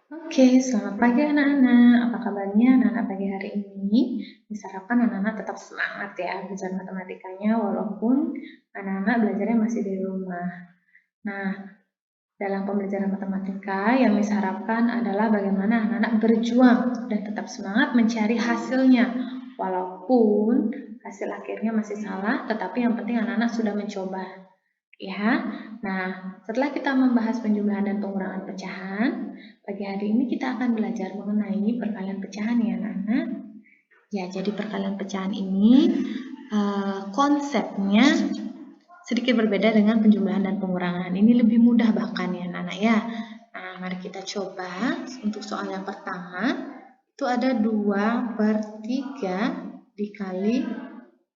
Oke, selamat pagi anak-anak. Apa kabarnya anak-anak pagi hari ini? Diharapkan anak-anak tetap semangat ya belajar matematikanya walaupun anak-anak belajarnya masih di rumah. Nah, dalam pembelajaran matematika yang Miss harapkan adalah bagaimana anak-anak berjuang dan tetap semangat mencari hasilnya. Walaupun hasil akhirnya masih salah, tetapi yang penting anak-anak sudah mencoba. Ya, nah setelah kita membahas penjumlahan dan pengurangan pecahan, pagi hari ini kita akan belajar mengenai perkalian pecahan ya anak-anak. Ya, jadi perkalian pecahan ini konsepnya sedikit berbeda dengan penjumlahan dan pengurangan. Ini lebih mudah bahkan ya anak-anak ya. Nah, mari kita coba untuk soal yang pertama. Itu ada 2/3 dikali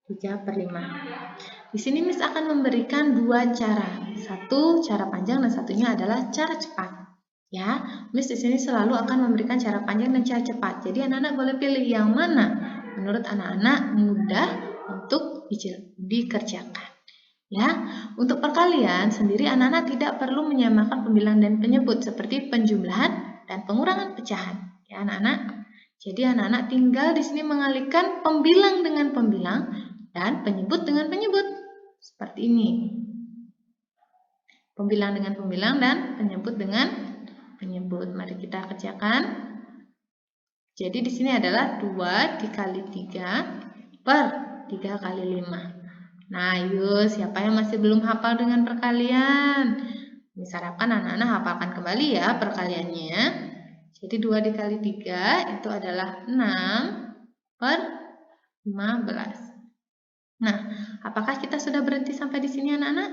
3/5. Di sini Miss akan memberikan dua cara. Satu cara panjang dan satunya adalah cara cepat. Ya, Miss di sini selalu akan memberikan cara panjang dan cara cepat. Jadi anak-anak boleh pilih yang mana menurut anak-anak mudah untuk dikerjakan. Ya, untuk perkalian sendiri anak-anak tidak perlu menyamakan pembilang dan penyebut seperti penjumlahan dan pengurangan pecahan. Ya, anak-anak. Jadi anak-anak tinggal di sini mengalihkan pembilang dengan pembilang dan penyebut dengan penyebut. Seperti ini. Pembilang dengan pembilang dan penyebut dengan penyebut. Mari kita kerjakan. Jadi di sini adalah 2 dikali 3 per 3 kali 5. Nah, yuk siapa yang masih belum hafal dengan perkalian? Misalkan anak-anak hafalkan kembali ya perkaliannya. Jadi 2 dikali 3 itu adalah 6 per 15. Nah, apakah kita sudah berhenti sampai di sini anak-anak?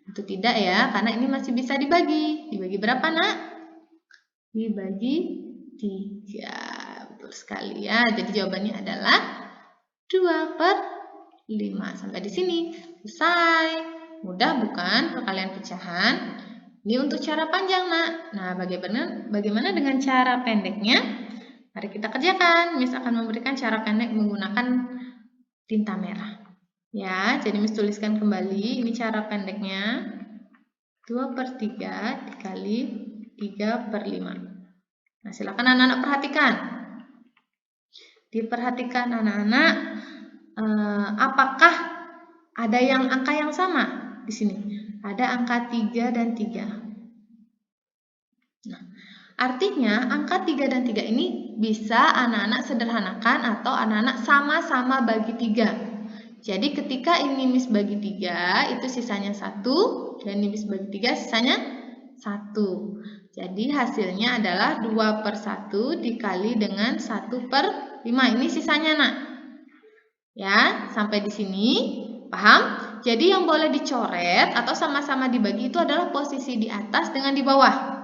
Tentu tidak ya, karena ini masih bisa dibagi. Dibagi berapa nak? Dibagi 3. Betul sekali ya. Jadi jawabannya adalah 2/5. Sampai di sini. Selesai. Mudah bukan perkalian pecahan? Ini untuk cara panjang nak. Nah, bagaimana dengan cara pendeknya? Mari kita kerjakan. Miss akan memberikan cara pendek menggunakan tinta merah. Ya, jadi Miss tuliskan kembali, ini cara pendeknya 2/3 dikali 3/5. Nah, silakan anak-anak perhatikan. Diperhatikan anak-anak, apakah ada angka yang sama di sini? Ada angka 3 dan 3. Nah, artinya angka 3 dan 3 ini bisa anak-anak sederhanakan atau anak-anak sama-sama bagi 3. Jadi ketika ini Miss bagi 3, itu sisanya 1, dan ini Miss bagi 3, sisanya 1. Jadi hasilnya adalah 2/1 dikali dengan 1/5. Ini sisanya nak. Ya, sampai di sini paham? Jadi yang boleh dicoret atau sama-sama dibagi itu adalah posisi di atas dengan di bawah.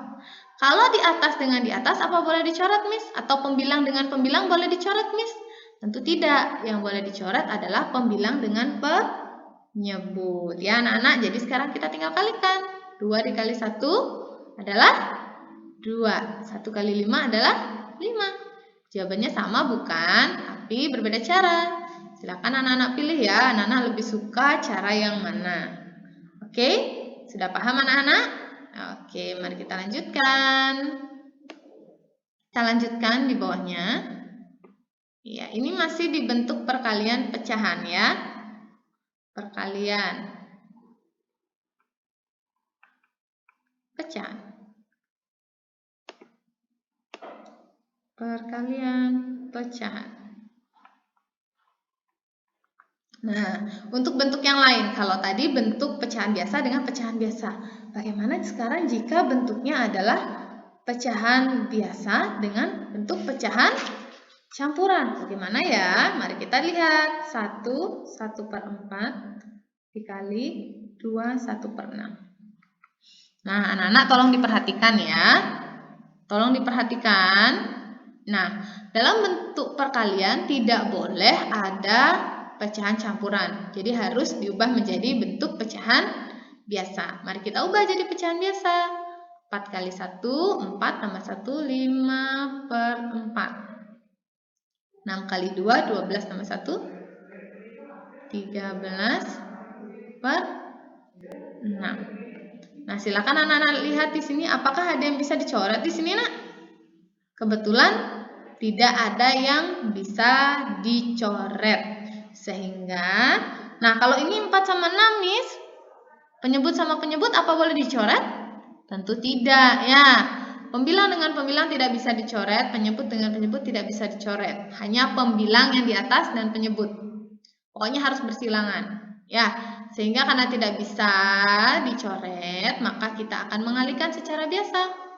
Kalau di atas dengan di atas apa boleh dicoret Miss? Atau pembilang dengan pembilang boleh dicoret Miss? Tentu tidak. Yang boleh dicoret adalah pembilang dengan penyebut. Ya anak-anak, jadi sekarang kita tinggal kalikan. 2 dikali 1 adalah 2. 1 kali 5 adalah 5. Jawabannya sama bukan? Tapi berbeda cara. Silakan anak-anak pilih ya. Anak-anak lebih suka cara yang mana? Oke? Sudah paham anak-anak? Oke, mari kita lanjutkan. Kita lanjutkan di bawahnya. Ya, ini masih dibentuk perkalian pecahan ya. Perkalian pecahan. Perkalian pecahan. Nah, untuk bentuk yang lain, kalau tadi bentuk pecahan biasa dengan pecahan biasa. Bagaimana sekarang jika bentuknya adalah pecahan biasa dengan bentuk pecahan campuran? Bagaimana ya? Mari kita lihat. 1, 1/4 dikali 2, 1/6. Nah, anak-anak tolong diperhatikan ya. Tolong diperhatikan. Nah, dalam bentuk perkalian tidak boleh ada pecahan campuran. Jadi harus diubah menjadi bentuk pecahan biasa. Mari kita ubah jadi pecahan biasa. 4 kali 1, 4 tambah 1, 5/4. 6 kali 2, 12 tambah 1, 13/6. Nah, silakan anak-anak lihat di sini apakah ada yang bisa dicoret di sini, Nak? Kebetulan tidak ada yang bisa dicoret. Sehingga, nah kalau ini 4 sama 6, Miss, penyebut sama penyebut apa boleh dicoret? Tentu tidak, ya. Pembilang dengan pembilang tidak bisa dicoret, penyebut dengan penyebut tidak bisa dicoret. Hanya pembilang yang di atas dan penyebut. Pokoknya harus bersilangan, ya. Sehingga karena tidak bisa dicoret, maka kita akan mengalihkan secara biasa.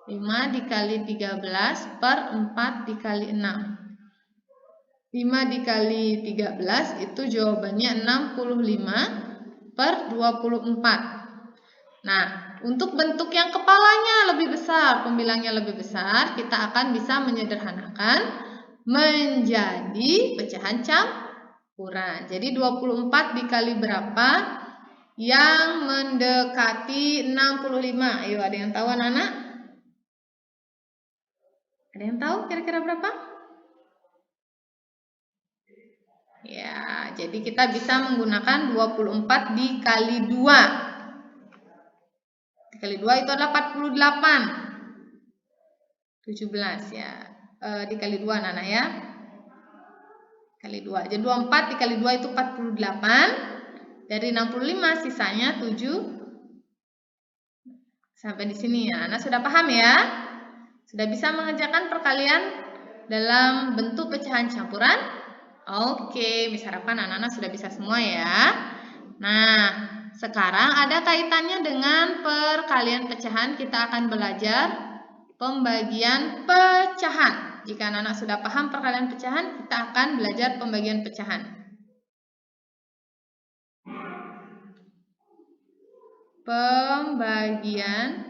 5 dikali 13 per 4 dikali 6. 5 dikali 13 itu jawabannya 65 per 24. Nah, untuk bentuk yang kepalanya lebih besar, pembilangnya lebih besar, kita akan bisa menyederhanakan menjadi pecahan campuran. Jadi 24 dikali berapa yang mendekati 65? Ayo, ada yang tahu anak-anak? Ada yang tahu kira-kira berapa? Ya, jadi kita bisa menggunakan 24 dikali 2. Dikali 2 itu adalah 48. 17 ya. Dikali 2 anak-anak ya. Kali 2. Jadi 24 dikali 2 itu 48. Dari 65 sisanya 7. Sampai di sini ya. Anak sudah paham ya? Sudah bisa mengerjakan perkalian dalam bentuk pecahan campuran? Oke, Miss harapkan anak-anak sudah bisa semua ya. Nah, sekarang ada kaitannya dengan perkalian pecahan. Kita akan belajar pembagian pecahan. Jika anak-anak sudah paham perkalian pecahan, kita akan belajar pembagian pecahan. Pembagian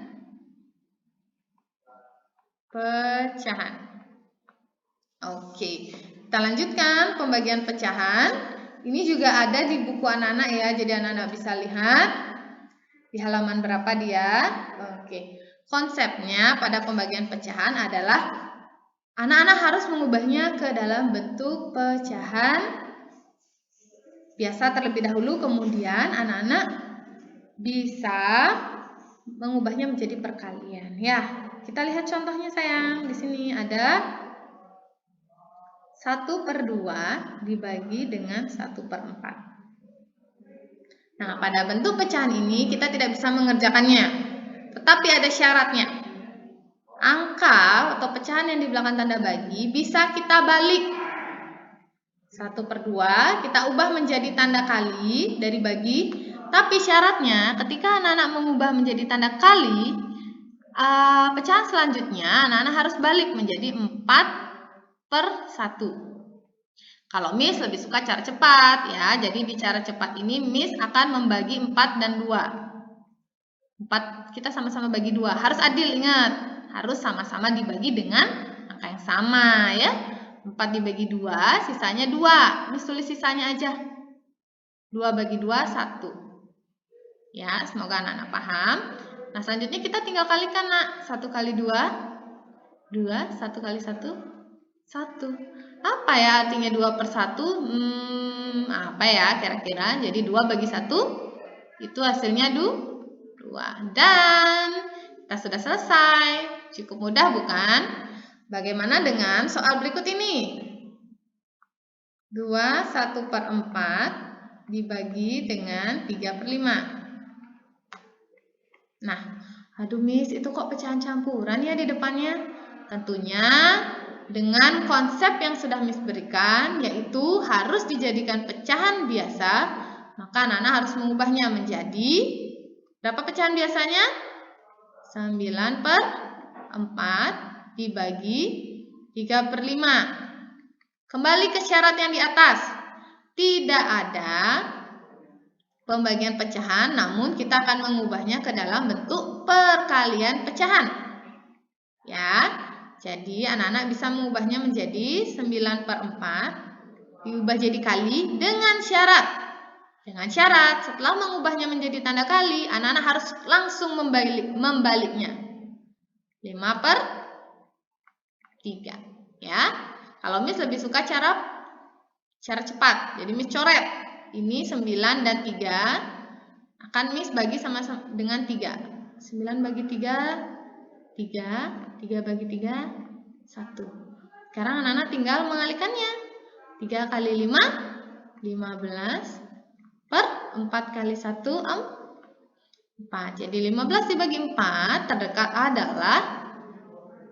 pecahan. Oke, kita lanjutkan pembagian pecahan. Ini juga ada di buku anak-anak ya, jadi anak-anak bisa lihat di halaman berapa dia. Oke, konsepnya pada pembagian pecahan adalah anak-anak harus mengubahnya ke dalam bentuk pecahan biasa terlebih dahulu, kemudian anak-anak bisa mengubahnya menjadi perkalian. Ya, kita lihat contohnya sayang. Di sini ada 1/2 dibagi dengan 1/4. Nah, pada bentuk pecahan ini kita tidak bisa mengerjakannya, tetapi ada syaratnya. Angka atau pecahan yang di belakang tanda bagi bisa kita balik. 1/2 kita ubah menjadi tanda kali dari bagi, tapi syaratnya ketika anak-anak mengubah menjadi tanda kali, pecahan selanjutnya anak-anak harus balik menjadi 4/1. Kalau Miss lebih suka cara cepat ya, jadi di cara cepat ini Miss akan membagi 4 dan 2. 4 kita sama-sama bagi 2, harus adil, ingat, harus sama-sama dibagi dengan angka yang sama ya. 4 dibagi 2, sisanya 2. Miss tulis sisanya aja. 2 bagi 2, 1. Ya, semoga anak-anak paham. Nah, selanjutnya kita tinggal kalikan, nak. 1 kali 2, 2. 1 kali 1, 1. Apa ya artinya 2/1? Apa ya kira-kira? Jadi 2 bagi 1, itu hasilnya 2. Dan kita sudah selesai. Cukup mudah bukan? Bagaimana dengan soal berikut ini? 2 1/4 dibagi dengan 3/5. Nah, aduh Miss, itu kok pecahan campuran ya di depannya? Tentunya dengan konsep yang sudah Miss berikan, yaitu harus dijadikan pecahan biasa, maka anak-anak harus mengubahnya menjadi berapa pecahan biasanya? 9/4 dibagi 3/5. Kembali ke syarat yang di atas. Tidak ada pembagian pecahan, namun kita akan mengubahnya ke dalam bentuk perkalian pecahan. Ya. Jadi anak-anak bisa mengubahnya menjadi 9/4 diubah jadi kali dengan syarat. Dengan syarat setelah mengubahnya menjadi tanda kali, anak-anak harus langsung membaliknya. 5/3. Ya. Kalau Miss lebih suka cara cepat. Jadi Miss coret. Ini 9 dan 3 akan Miss bagi sama-sama dengan 3. 9 bagi 3, 3. 3 bagi 3, 1. Sekarang anak-anak tinggal mengalihkannya. 3 kali 5, 15. Per 4 kali 1, 4. Jadi 15 dibagi 4 terdekat adalah,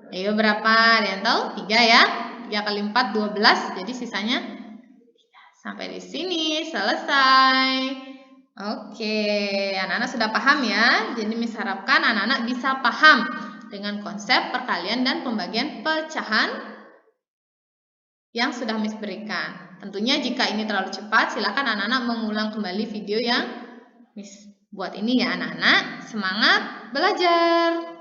ayo berapa? Ada yang tahu? 3 ya. 3 kali 4, 12. Jadi sisanya 3. Sampai di sini selesai. Oke, anak-anak sudah paham ya. Jadi Miss harapkan anak-anak bisa paham dengan konsep perkalian dan pembagian pecahan yang sudah Miss berikan. Tentunya jika ini terlalu cepat, silakan anak-anak mengulang kembali video yang Miss buat ini ya anak-anak. Semangat belajar!